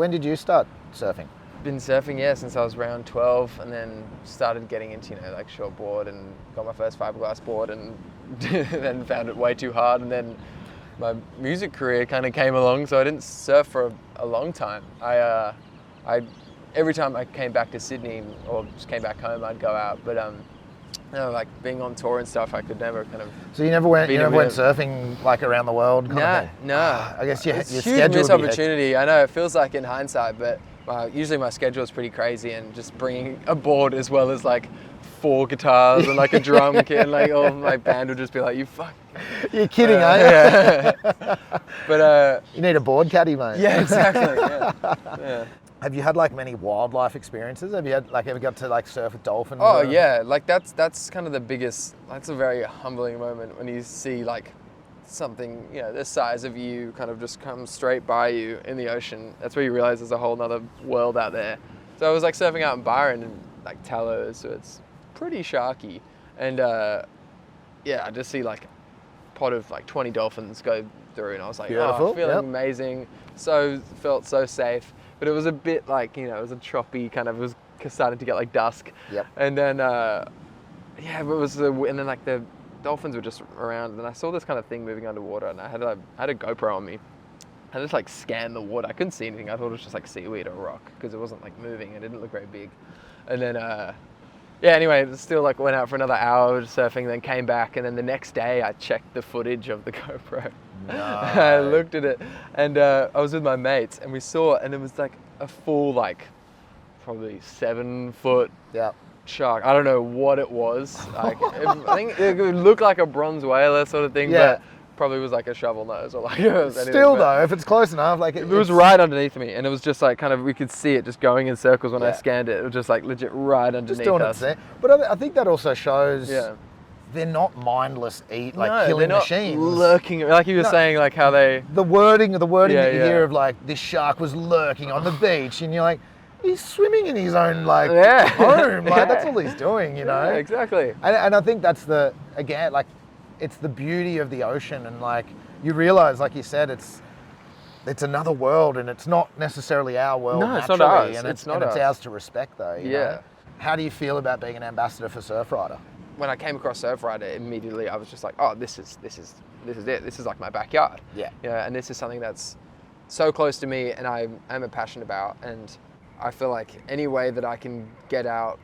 when did you start surfing? Been surfing, since I was around 12, and then started getting into, like shortboard, and got my first fiberglass board, and then found it way too hard, and then my music career kind of came along, so I didn't surf for a long time. I every time I came back to Sydney or just came back home, I'd go out, but like being on tour and stuff, I could never kind of. So you never went surfing like around the world? No. I guess your it's schedule huge missed would be opportunity. I know it feels like in hindsight, but usually my schedule is pretty crazy, and just bringing a board as well as like 4 guitars and like a drum kit, and like all of my band would just be like, "You fuck." You're kidding, are you? Yeah. But you need a board caddy, mate. Yeah, exactly. Yeah. Have you had like many wildlife experiences? Have you had ever got to like surf with dolphins? Oh yeah, like that's kind of the biggest. That's a very humbling moment when you see like something, the size of you kind of just come straight by you in the ocean. That's where you realize there's a whole nother world out there. So I was like surfing out in Byron and like Tallow, so it's pretty sharky. And I just see like a pod of like 20 dolphins go through, and I was like, beautiful. Feeling amazing. Felt so safe. But it was a bit like, it was a choppy kind of, it was starting to get like dusk. Yep. And then, it was, and then like the dolphins were just around, and I saw this kind of thing moving underwater, and I had a GoPro on me. I just like scanned the water. I couldn't see anything. I thought it was just like seaweed or rock, because it wasn't like moving. It didn't look very big. And then, anyway, it still like went out for another hour surfing, then came back, and then the next day I checked the footage of the GoPro. No. I looked at it, and I was with my mates, and we saw it, and it was like a full, like, probably 7-foot shark. I don't know what it was. Like, I think it would look like a bronze whaler sort of thing, but probably was like a shovel nose or like. Still though, if it's close enough, like it was right underneath me, and it was just like kind of, we could see it just going in circles when I scanned it. It was just like legit right underneath us. But I think that also shows. Yeah. They're not mindless killing machines. Lurking, like you were saying, like how they... The wording that you hear of like, this shark was lurking on the beach, and you're like, he's swimming in his own home. Like that's all he's doing, Yeah, exactly. And I think that's it's the beauty of the ocean, and like you realise, like you said, it's another world, and it's not necessarily our world. No, naturally, it's not ours. And it's not ours to respect, though. You know? How do you feel about being an ambassador for Surfrider? When I came across Surfrider, immediately I was just like, oh, this is it. This is like my backyard. Yeah. And this is something that's so close to me, and I am passionate about. And I feel like any way that I can get out,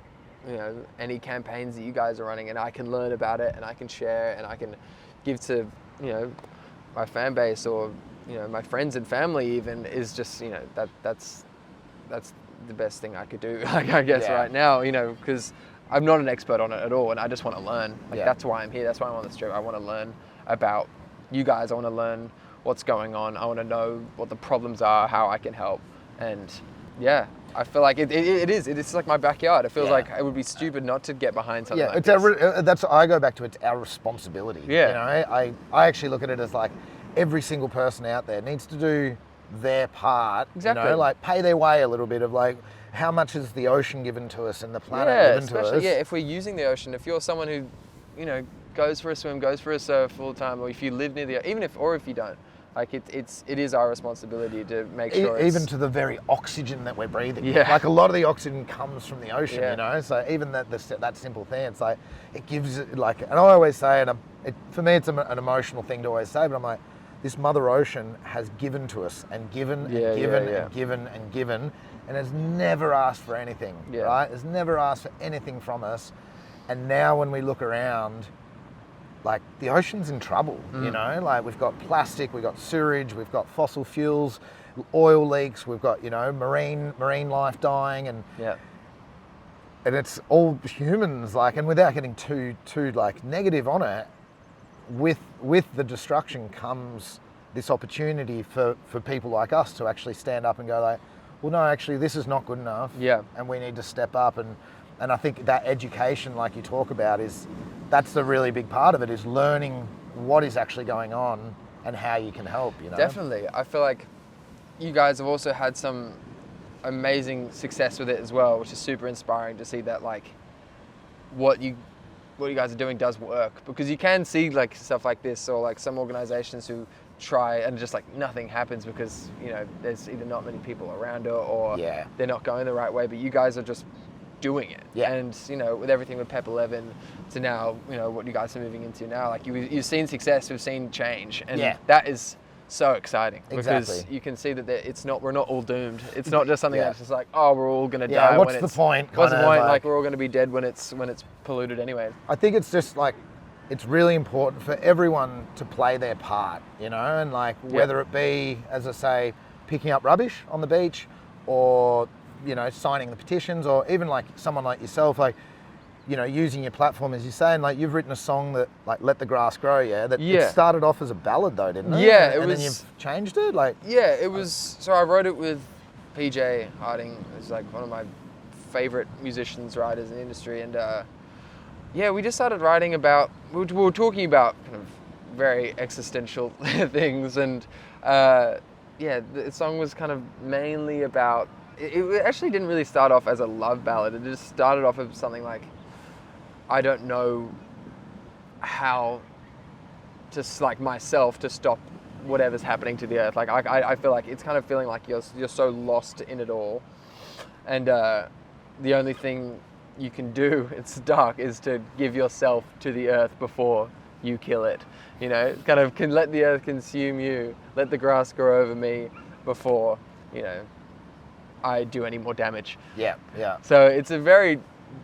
any campaigns that you guys are running, and I can learn about it, and I can share, and I can give to, my fan base, or my friends and family even, is just that's the best thing I could do. Like, I guess right now, because I'm not an expert on it at all, and I just want to learn. Like that's why I'm here. That's why I'm on this trip. I want to learn about you guys. I want to learn what's going on. I want to know what the problems are, how I can help, and I feel like it is. It's like my backyard. It feels like it would be stupid not to get behind something like this. I go back to, it's our responsibility. Yeah. I actually look at it as like every single person out there needs to do their part. Exactly. Like pay their way a little bit of like, how much is the ocean given to us and the planet given to us? Yeah, if we're using the ocean, if you're someone who, goes for a swim, goes for a surf all the time, or if you live near the, if you don't, like it is our responsibility to make sure even to the very oxygen that we're breathing. Yeah. Like a lot of the oxygen comes from the ocean, So even that simple thing, it's like, it gives it like, and I always say, and for me it's an emotional thing to always say, but I'm like, this Mother Ocean has given to us and given and given and given and given, and has never asked for anything, right? Has never asked for anything from us. And now when we look around, like the ocean's in trouble, like we've got plastic, we've got sewage, we've got fossil fuels, oil leaks, we've got, marine life dying, and it's all humans, like, and without getting too like negative on it, with the destruction comes this opportunity for people like us to actually stand up and go like, well, no, actually this is not good enough. Yeah. And we need to step up, and I think that education, like you talk about, that's the really big part of it, is learning what is actually going on and how you can help, Definitely. I feel like you guys have also had some amazing success with it as well, which is super inspiring to see that, like, what you guys are doing does work, because you can see like stuff like this, or like some organizations who try and just like nothing happens because, you know, there's either not many people around it or they're not going the right way, but you guys are just doing it. Yeah. And, you know, with everything with Pep 11 to now, you know, what you guys are moving into now, like you've seen success, we've seen change, and that is so exciting because you can see that we're not all doomed. It's not just something that's just like, oh, we're all going to die. What's the point? What's the point? Like we're all going to be dead when it's polluted anyway. I think it's just like, it's really important for everyone to play their part, you know, and like whether it be, as I say, picking up rubbish on the beach or, you know, signing the petitions, or even like someone like yourself, like, you know, using your platform, as you say, and like you've written a song that like Let the Grass Grow, it started off as a ballad though, didn't it? Yeah, and then you've changed it, like. Yeah, it was, so I wrote it with PJ Harding, who's like one of my favorite musicians, writers in the industry, and yeah, we just started writing about, we were talking about kind of very existential things, and yeah, the song was kind of mainly about, it actually didn't really start off as a love ballad, it just started off as something like, I don't know how to, like myself, to stop whatever's happening to the earth. Like I feel like it's kind of feeling like you're so lost in it all, and the only thing you can do, it's dark, is to give yourself to the earth before you kill it. You know, kind of can let the earth consume you, let the grass grow over me before, you know, I do any more damage. Yeah. So it's a very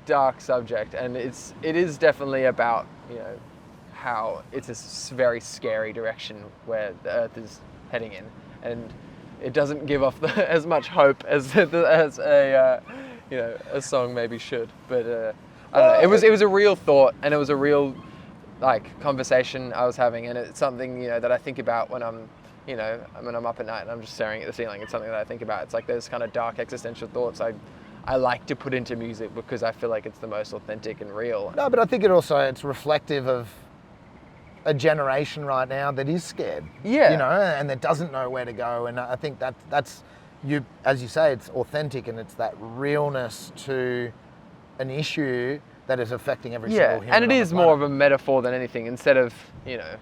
dark subject, and it is definitely about, you know, how it's a very scary direction where the earth is heading in, and it doesn't give off as much hope as a you know, a song maybe should, but I don't know. It was a real thought, and it was a real like conversation I was having, and it's something, you know, that I think about when I'm, you know, when I'm up at night and I'm just staring at the ceiling. It's something that I think about. It's like those kind of dark existential thoughts I like to put into music because I feel like it's the most authentic and real. No, but I think it's reflective of a generation right now that is scared. Yeah. You know, and that doesn't know where to go, and I think that's you, as you say, it's authentic, and it's that realness to an issue that is affecting every single human. And it is more of a metaphor than anything. Instead of, you know,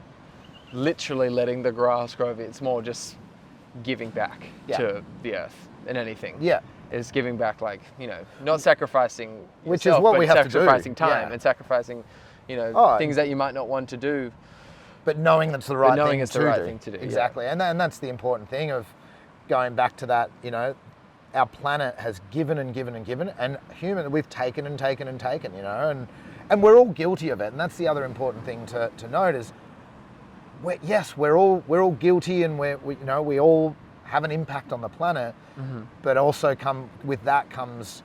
literally letting the grass grow, it's more just giving back to the earth and anything. Yeah. It's giving back, like, you know, not sacrificing which yourself, is what but we have to do. Sacrificing time and sacrificing, you know, things that you might not want to do. But knowing that's the right thing to do. Exactly. And that's the important thing of going back to that, you know, our planet has given and given and given, and we've taken and taken and taken, you know, and we're all guilty of it. And that's the other important thing to note is, we're all guilty, and we all have an impact on the planet, but also with that comes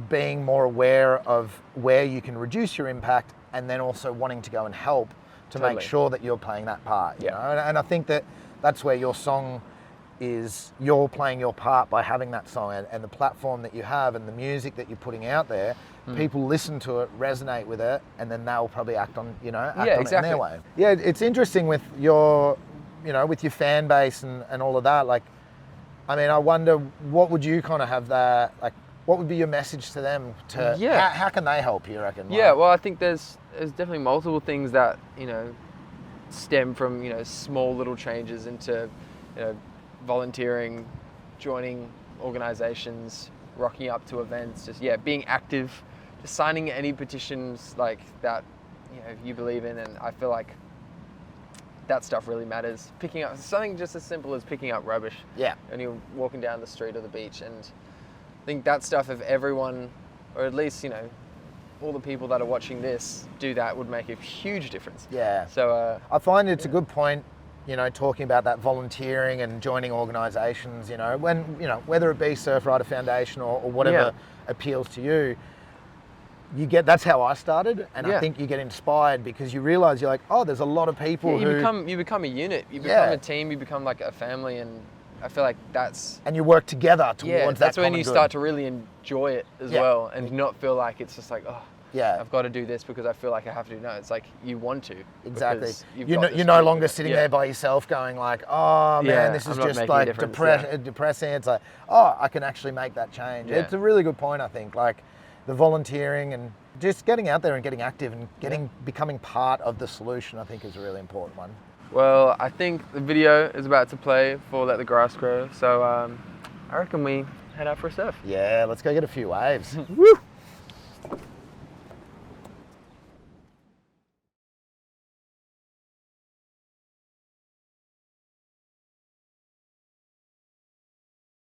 being more aware of where you can reduce your impact, and then also wanting to go and help to make sure that you're playing that part. You know? And I think that's where your song is, you're playing your part by having that song, and the platform that you have and the music that you're putting out there. People listen to it, resonate with it, and then they'll probably act on it in their way. Yeah, it's interesting with your, you know, with your fan base and all of that. Like, I mean, I wonder, what would you kind of have that, like, what would be your message to them how can they help you, reckon? Yeah, well, I think there's definitely multiple things that, you know, stem from, you know, small little changes into, you know, volunteering, joining organizations, rocking up to events, just being active, just signing any petitions like that, you know, you believe in. And I feel like that stuff really matters. Picking up something just as simple as picking up rubbish. Yeah. And you're walking down the street or the beach, and I think that stuff, if everyone, or at least, you know, all the people that are watching this do that, would make a huge difference. Yeah. So I find it's a good point, you know, talking about that volunteering and joining organisations, you know, when, you know, whether it be Surfrider Foundation or whatever appeals to you, that's how I started, and I think you get inspired because you realise you're like, oh, there's a lot of people you become a unit, you become a team, you become like a family, and I feel like and you work together towards that. That's when you start to really enjoy it as well, and not feel like it's just like, oh, I've got to do this because I feel like I have to. No, it's like you want to. Exactly. You're no longer sitting there by yourself going like, oh man, this is just like depressing. It's like, oh, I can actually make that change. Yeah. It's a really good point, I think. Like the volunteering and just getting out there and getting active and becoming part of the solution, I think, is a really important one. Well, I think the video is about to play for Let the Grass Grow, so I reckon we head out for a surf. Yeah, let's go get a few waves. Woo!